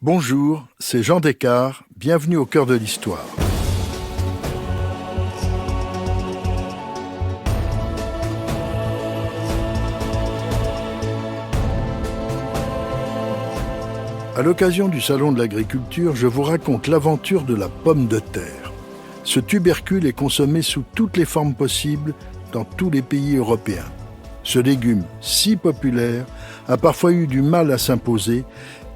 Bonjour, c'est Jean Descartes, bienvenue au cœur de l'histoire. À l'occasion du Salon de l'Agriculture, je vous raconte l'aventure de la pomme de terre. Ce tubercule est consommé sous toutes les formes possibles dans tous les pays européens. Ce légume, si populaire, a parfois eu du mal à s'imposer.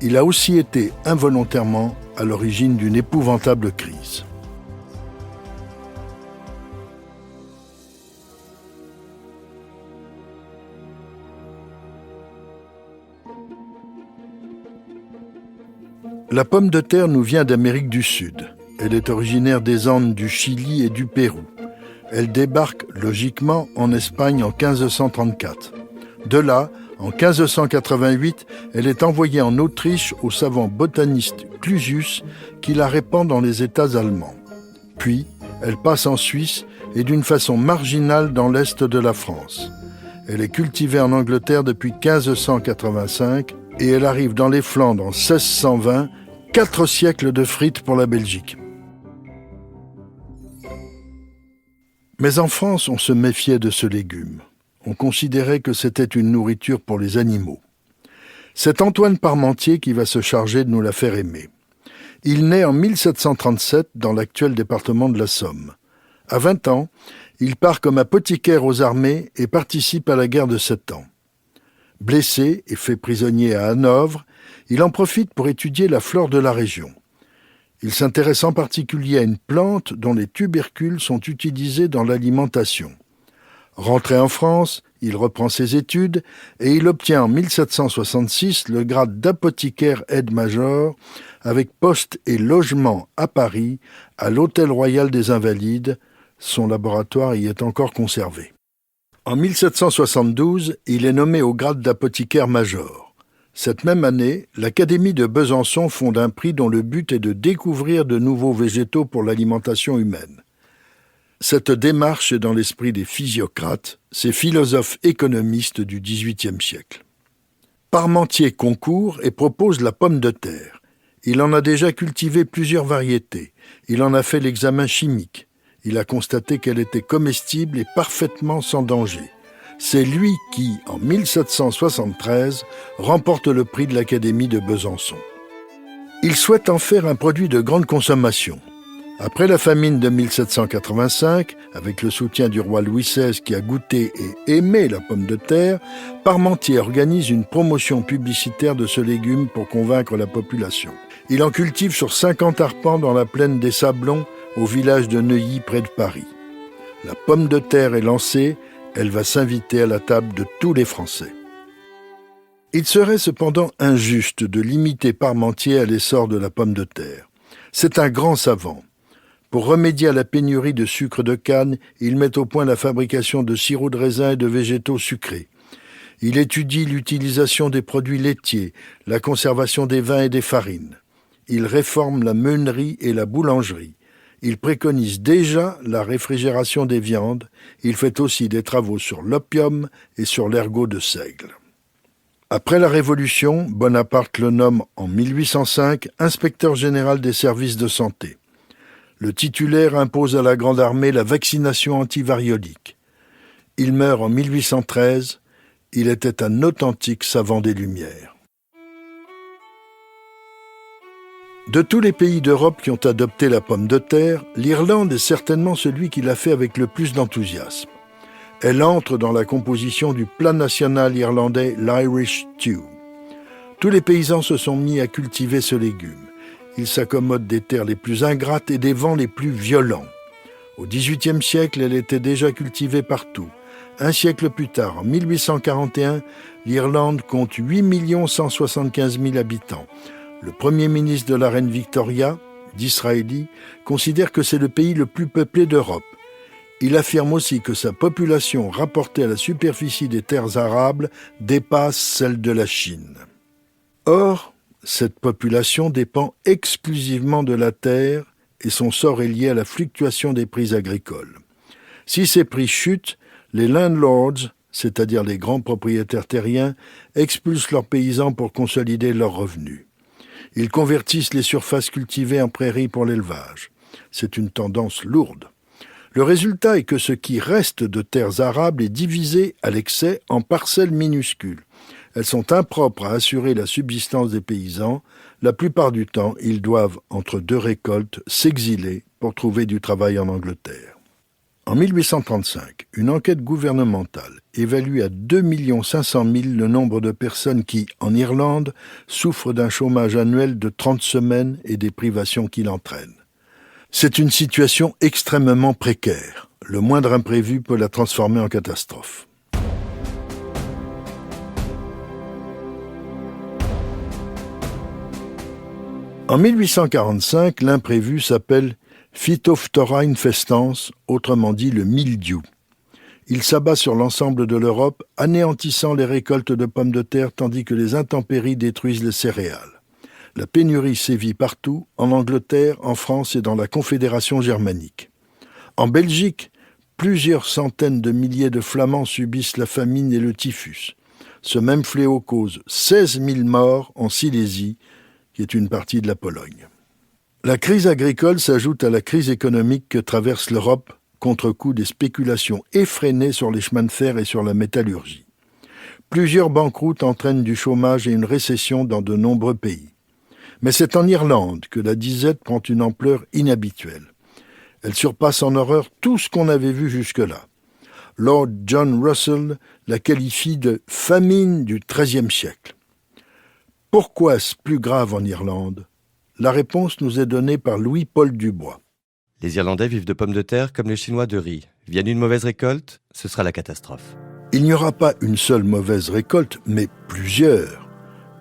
Il a aussi été involontairement à l'origine d'une épouvantable crise. La pomme de terre nous vient d'Amérique du Sud. Elle est originaire des Andes du Chili et du Pérou. Elle débarque logiquement en Espagne en 1534. De là, en 1588, elle est envoyée en Autriche au savant botaniste Clusius qui la répand dans les États allemands. Puis, elle passe en Suisse et d'une façon marginale dans l'est de la France. Elle est cultivée en Angleterre depuis 1585 et elle arrive dans les Flandres en 1620, 4 siècles de frites pour la Belgique. Mais en France, on se méfiait de ce légume. On considérait que c'était une nourriture pour les animaux. C'est Antoine Parmentier qui va se charger de nous la faire aimer. Il naît en 1737 dans l'actuel département de la Somme. À 20 ans, il part comme apothicaire aux armées et participe à la guerre de 7 ans. Blessé et fait prisonnier à Hanovre, il en profite pour étudier la flore de la région. Il s'intéresse en particulier à une plante dont les tubercules sont utilisés dans l'alimentation. Rentré en France, il reprend ses études et il obtient en 1766 le grade d'apothicaire aide-major avec poste et logement à Paris, à l'Hôtel Royal des Invalides. Son laboratoire y est encore conservé. En 1772, il est nommé au grade d'apothicaire major. Cette même année, l'Académie de Besançon fonde un prix dont le but est de découvrir de nouveaux végétaux pour l'alimentation humaine. Cette démarche est dans l'esprit des physiocrates, ces philosophes économistes du XVIIIe siècle. Parmentier concourt et propose la pomme de terre. Il en a déjà cultivé plusieurs variétés. Il en a fait l'examen chimique. Il a constaté qu'elle était comestible et parfaitement sans danger. C'est lui qui, en 1773, remporte le prix de l'Académie de Besançon. Il souhaite en faire un produit de grande consommation. Après la famine de 1785, avec le soutien du roi Louis XVI qui a goûté et aimé la pomme de terre, Parmentier organise une promotion publicitaire de ce légume pour convaincre la population. Il en cultive sur 50 arpents dans la plaine des Sablons, au village de Neuilly près de Paris. La pomme de terre est lancée, elle va s'inviter à la table de tous les Français. Il serait cependant injuste de limiter Parmentier à l'essor de la pomme de terre. C'est un grand savant. Pour remédier à la pénurie de sucre de canne, il met au point la fabrication de sirop de raisin et de végétaux sucrés. Il étudie l'utilisation des produits laitiers, la conservation des vins et des farines. Il réforme la meunerie et la boulangerie. Il préconise déjà la réfrigération des viandes. Il fait aussi des travaux sur l'opium et sur l'ergot de seigle. Après la Révolution, Bonaparte le nomme en 1805 inspecteur général des services de santé. Le titulaire impose à la Grande Armée la vaccination antivariolique. Il meurt en 1813. Il était un authentique savant des Lumières. De tous les pays d'Europe qui ont adopté la pomme de terre, l'Irlande est certainement celui qui l'a fait avec le plus d'enthousiasme. Elle entre dans la composition du plat national irlandais, l'Irish Stew. Tous les paysans se sont mis à cultiver ce légume. Il s'accommode des terres les plus ingrates et des vents les plus violents. Au XVIIIe siècle, elle était déjà cultivée partout. Un siècle plus tard, en 1841, l'Irlande compte 8 175 000 habitants. Le premier ministre de la reine Victoria, Disraeli, considère que c'est le pays le plus peuplé d'Europe. Il affirme aussi que sa population rapportée à la superficie des terres arables dépasse celle de la Chine. Or, cette population dépend exclusivement de la terre et son sort est lié à la fluctuation des prix agricoles. Si ces prix chutent, les landlords, c'est-à-dire les grands propriétaires terriens, expulsent leurs paysans pour consolider leurs revenus. Ils convertissent les surfaces cultivées en prairies pour l'élevage. C'est une tendance lourde. Le résultat est que ce qui reste de terres arables est divisé à l'excès en parcelles minuscules. Elles sont impropres à assurer la subsistance des paysans. La plupart du temps, ils doivent, entre deux récoltes, s'exiler pour trouver du travail en Angleterre. En 1835, une enquête gouvernementale évalue à 2 500 000 le nombre de personnes qui, en Irlande, souffrent d'un chômage annuel de 30 semaines et des privations qu'il entraîne. C'est une situation extrêmement précaire. Le moindre imprévu peut la transformer en catastrophe. En 1845, l'imprévu s'appelle Phytophthora infestans, autrement dit le mildiou. Il s'abat sur l'ensemble de l'Europe, anéantissant les récoltes de pommes de terre tandis que les intempéries détruisent les céréales. La pénurie sévit partout, en Angleterre, en France et dans la Confédération germanique. En Belgique, plusieurs centaines de milliers de Flamands subissent la famine et le typhus. Ce même fléau cause 16 000 morts en Silésie, qui est une partie de la Pologne. La crise agricole s'ajoute à la crise économique que traverse l'Europe, contre-coup des spéculations effrénées sur les chemins de fer et sur la métallurgie. Plusieurs banqueroutes entraînent du chômage et une récession dans de nombreux pays. Mais c'est en Irlande que la disette prend une ampleur inhabituelle. Elle surpasse en horreur tout ce qu'on avait vu jusque-là. Lord John Russell la qualifie de « famine du XIIIe siècle ». Pourquoi est-ce plus grave en Irlande ? La réponse nous est donnée par Louis-Paul Dubois. Les Irlandais vivent de pommes de terre comme les Chinois de riz. Vienne une mauvaise récolte, ce sera la catastrophe. Il n'y aura pas une seule mauvaise récolte, mais plusieurs.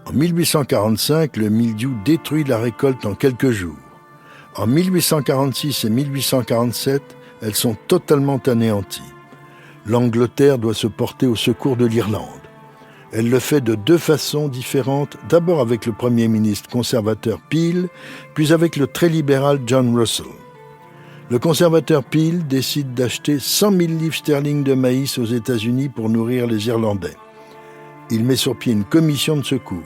En 1845, le mildiou détruit la récolte en quelques jours. En 1846 et 1847, elles sont totalement anéanties. L'Angleterre doit se porter au secours de l'Irlande. Elle le fait de deux façons différentes, d'abord avec le Premier ministre conservateur Peel, puis avec le très libéral John Russell. Le conservateur Peel décide d'acheter 100 000 livres sterling de maïs aux États-Unis pour nourrir les Irlandais. Il met sur pied une commission de secours.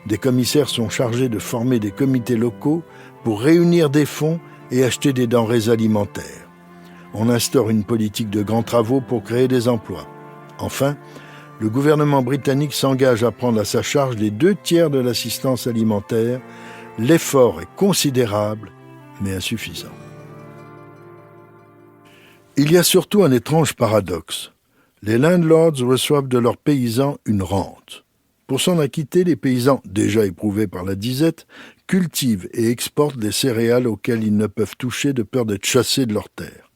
Des commissaires sont chargés de former des comités locaux pour réunir des fonds et acheter des denrées alimentaires. On instaure une politique de grands travaux pour créer des emplois. Enfin, le gouvernement britannique s'engage à prendre à sa charge les 2/3 de l'assistance alimentaire. L'effort est considérable, mais insuffisant. Il y a surtout un étrange paradoxe. Les landlords reçoivent de leurs paysans une rente. Pour s'en acquitter, les paysans, déjà éprouvés par la disette, cultivent et exportent des céréales auxquelles ils ne peuvent toucher de peur d'être chassés de leurs terres.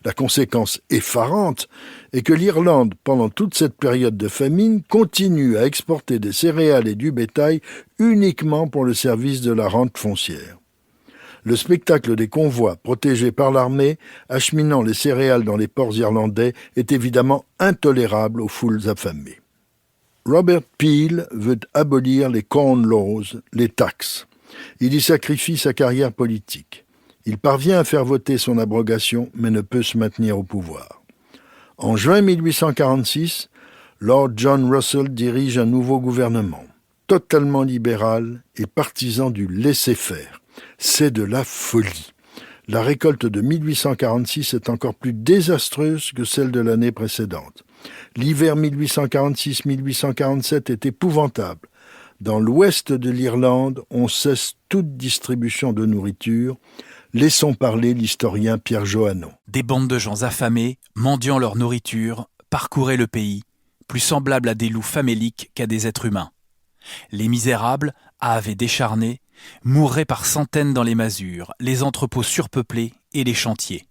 La conséquence effarante est que l'Irlande, pendant toute cette période de famine, continue à exporter des céréales et du bétail uniquement pour le service de la rente foncière. Le spectacle des convois protégés par l'armée, acheminant les céréales dans les ports irlandais, est évidemment intolérable aux foules affamées. Robert Peel veut abolir les Corn Laws, les taxes. Il y sacrifie sa carrière politique. Il parvient à faire voter son abrogation, mais ne peut se maintenir au pouvoir. En juin 1846, Lord John Russell dirige un nouveau gouvernement, totalement libéral et partisan du laisser-faire. C'est de la folie. La récolte de 1846 est encore plus désastreuse que celle de l'année précédente. L'hiver 1846-1847 est épouvantable. Dans l'ouest de l'Irlande, on cesse toute distribution de nourriture. Laissons parler l'historien Pierre Johannon. Des bandes de gens affamés, mendiant leur nourriture, parcouraient le pays, plus semblables à des loups faméliques qu'à des êtres humains. Les misérables, hâves décharnés, mourraient par centaines dans les masures, les entrepôts surpeuplés et les chantiers.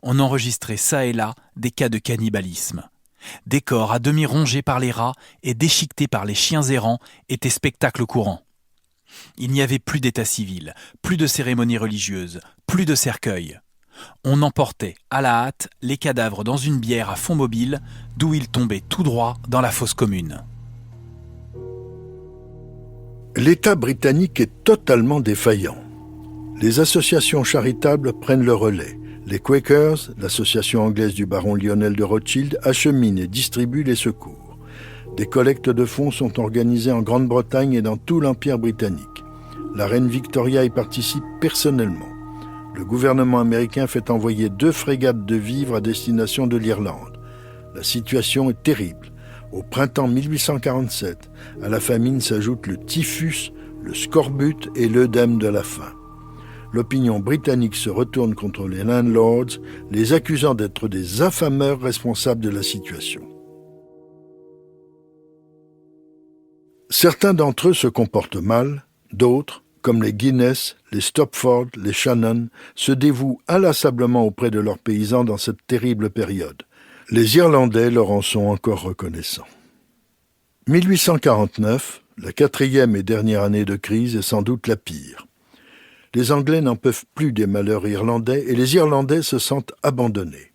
On enregistrait çà et là des cas de cannibalisme. Des corps à demi rongés par les rats et déchiquetés par les chiens errants étaient spectacle courant. Il n'y avait plus d'état civil, plus de cérémonies religieuses, plus de cercueils. On emportait à la hâte les cadavres dans une bière à fond mobile, d'où ils tombaient tout droit dans la fosse commune. L'État britannique est totalement défaillant. Les associations charitables prennent le relais. Les Quakers, l'association anglaise du baron Lionel de Rothschild, acheminent et distribuent les secours. Des collectes de fonds sont organisées en Grande-Bretagne et dans tout l'Empire britannique. La reine Victoria y participe personnellement. Le gouvernement américain fait envoyer 2 frégates de vivres à destination de l'Irlande. La situation est terrible. Au printemps 1847, à la famine s'ajoutent le typhus, le scorbut et l'œdème de la faim. L'opinion britannique se retourne contre les landlords, les accusant d'être des affameurs responsables de la situation. Certains d'entre eux se comportent mal, d'autres, comme les Guinness, les Stopford, les Shannon, se dévouent inlassablement auprès de leurs paysans dans cette terrible période. Les Irlandais leur en sont encore reconnaissants. 1849, la 4e et dernière année de crise, est sans doute la pire. Les Anglais n'en peuvent plus des malheurs irlandais et les Irlandais se sentent abandonnés.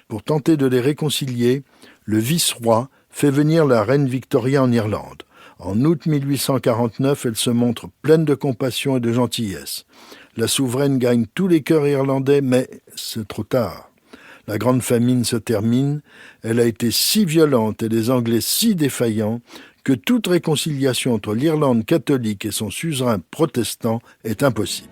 Pour tenter de les réconcilier, le vice-roi fait venir la reine Victoria en Irlande. En août 1849, elle se montre pleine de compassion et de gentillesse. La souveraine gagne tous les cœurs irlandais, mais c'est trop tard. La grande famine se termine, elle a été si violente et les Anglais si défaillants que toute réconciliation entre l'Irlande catholique et son suzerain protestant est impossible.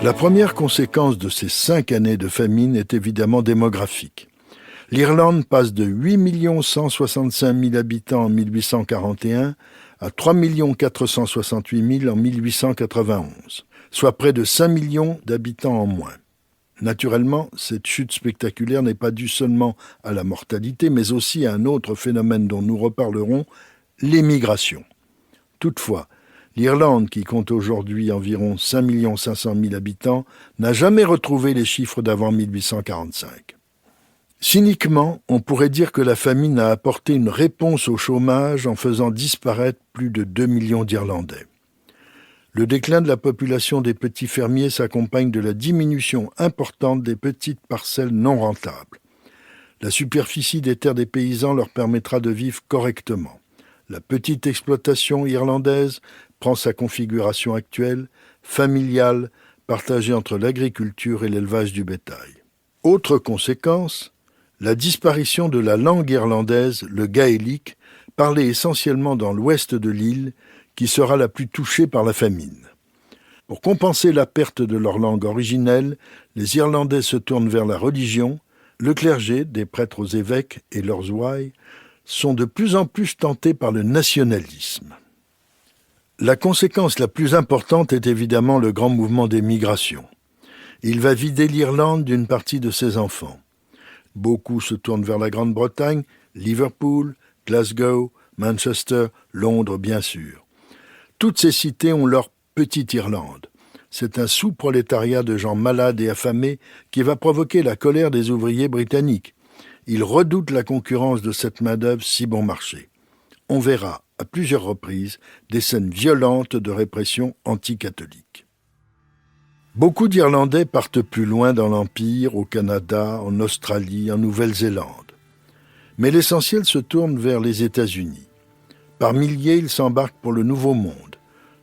La première conséquence de ces 5 années de famine est évidemment démographique. L'Irlande passe de 8 165 000 habitants en 1841 à 3 468 000 en 1891, soit près de 5 millions d'habitants en moins. Naturellement, cette chute spectaculaire n'est pas due seulement à la mortalité, mais aussi à un autre phénomène dont nous reparlerons, l'émigration. Toutefois, l'Irlande, qui compte aujourd'hui environ 5 500 000 habitants, n'a jamais retrouvé les chiffres d'avant 1845. Cyniquement, on pourrait dire que la famine a apporté une réponse au chômage en faisant disparaître plus de 2 millions d'Irlandais. Le déclin de la population des petits fermiers s'accompagne de la diminution importante des petites parcelles non rentables. La superficie des terres des paysans leur permettra de vivre correctement. La petite exploitation irlandaise prend sa configuration actuelle, familiale, partagée entre l'agriculture et l'élevage du bétail. Autre conséquence, la disparition de la langue irlandaise, le gaélique, parlée essentiellement dans l'ouest de l'île, qui sera la plus touchée par la famine. Pour compenser la perte de leur langue originelle, les Irlandais se tournent vers la religion. Le clergé, des prêtres aux évêques et leurs ouailles, sont de plus en plus tentés par le nationalisme. La conséquence la plus importante est évidemment le grand mouvement des migrations. Il va vider l'Irlande d'une partie de ses enfants. Beaucoup se tournent vers la Grande-Bretagne, Liverpool, Glasgow, Manchester, Londres bien sûr. Toutes ces cités ont leur petite Irlande. C'est un sous-prolétariat de gens malades et affamés qui va provoquer la colère des ouvriers britanniques. Ils redoutent la concurrence de cette main-d'œuvre si bon marché. On verra à plusieurs reprises des scènes violentes de répression anticatholique. Beaucoup d'Irlandais partent plus loin dans l'Empire, au Canada, en Australie, en Nouvelle-Zélande. Mais l'essentiel se tourne vers les États-Unis. Par milliers, ils s'embarquent pour le Nouveau Monde.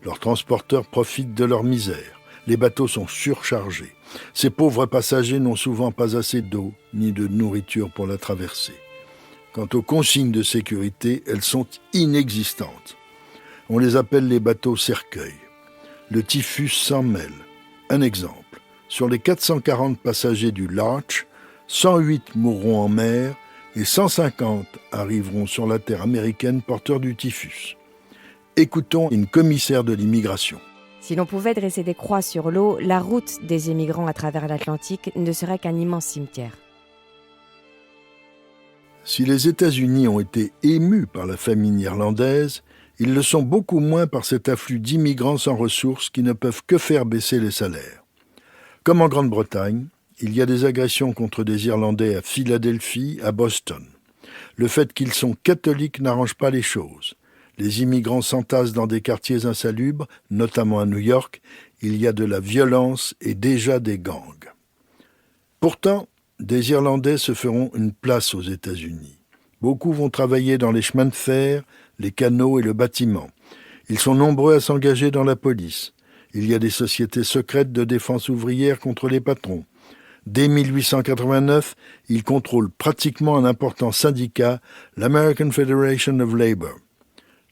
Leurs transporteurs profitent de leur misère. Les bateaux sont surchargés. Ces pauvres passagers n'ont souvent pas assez d'eau ni de nourriture pour la traversée. Quant aux consignes de sécurité, elles sont inexistantes. On les appelle les bateaux cercueils. Le typhus s'en mêle. Un exemple. Sur les 440 passagers du Larch, 108 mourront en mer et 150 arriveront sur la terre américaine porteurs du typhus. Écoutons une commissaire de l'immigration. Si l'on pouvait dresser des croix sur l'eau, la route des émigrants à travers l'Atlantique ne serait qu'un immense cimetière. Si les États-Unis ont été émus par la famine irlandaise, ils le sont beaucoup moins par cet afflux d'immigrants sans ressources qui ne peuvent que faire baisser les salaires. Comme en Grande-Bretagne, il y a des agressions contre des Irlandais à Philadelphie, à Boston. Le fait qu'ils sont catholiques n'arrange pas les choses. Les immigrants s'entassent dans des quartiers insalubres, notamment à New York. Il y a de la violence et déjà des gangs. Pourtant, des Irlandais se feront une place aux États-Unis. Beaucoup vont travailler dans les chemins de fer, les canaux et le bâtiment. Ils sont nombreux à s'engager dans la police. Il y a des sociétés secrètes de défense ouvrière contre les patrons. Dès 1889, il contrôle pratiquement un important syndicat, l'American Federation of Labour.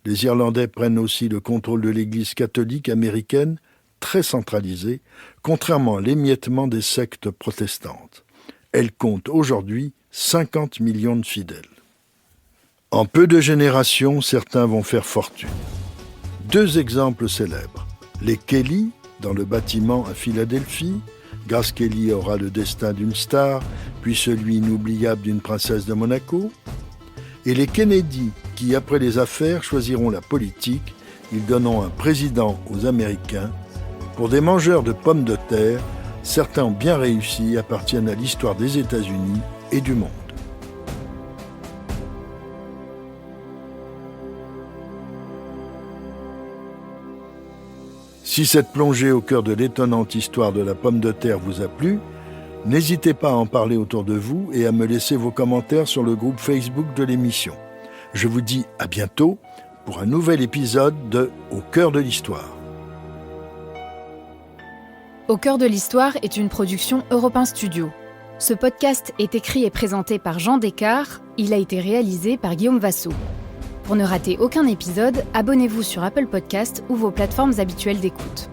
Les Irlandais prennent aussi le contrôle de l'Église catholique américaine, très centralisée, contrairement à l'émiettement des sectes protestantes. Elle compte aujourd'hui 50 millions de fidèles. En peu de générations, certains vont faire fortune. 2 exemples célèbres. Les Kelly, dans le bâtiment à Philadelphie. Grace Kelly aura le destin d'une star, puis celui inoubliable d'une princesse de Monaco. Et les Kennedy, qui, après les affaires, choisiront la politique. Ils donneront un président aux Américains. Pour des mangeurs de pommes de terre, certains ont bien réussi, appartiennent à l'histoire des États-Unis et du monde. Si cette plongée au cœur de l'étonnante histoire de la pomme de terre vous a plu, n'hésitez pas à en parler autour de vous et à me laisser vos commentaires sur le groupe Facebook de l'émission. Je vous dis à bientôt pour un nouvel épisode de Au cœur de l'histoire. Au cœur de l'histoire est une production Europe 1 Studio. Ce podcast est écrit et présenté par Jean Descartes. Il a été réalisé par Guillaume Vassaux. Pour ne rater aucun épisode, abonnez-vous sur Apple Podcasts ou vos plateformes habituelles d'écoute.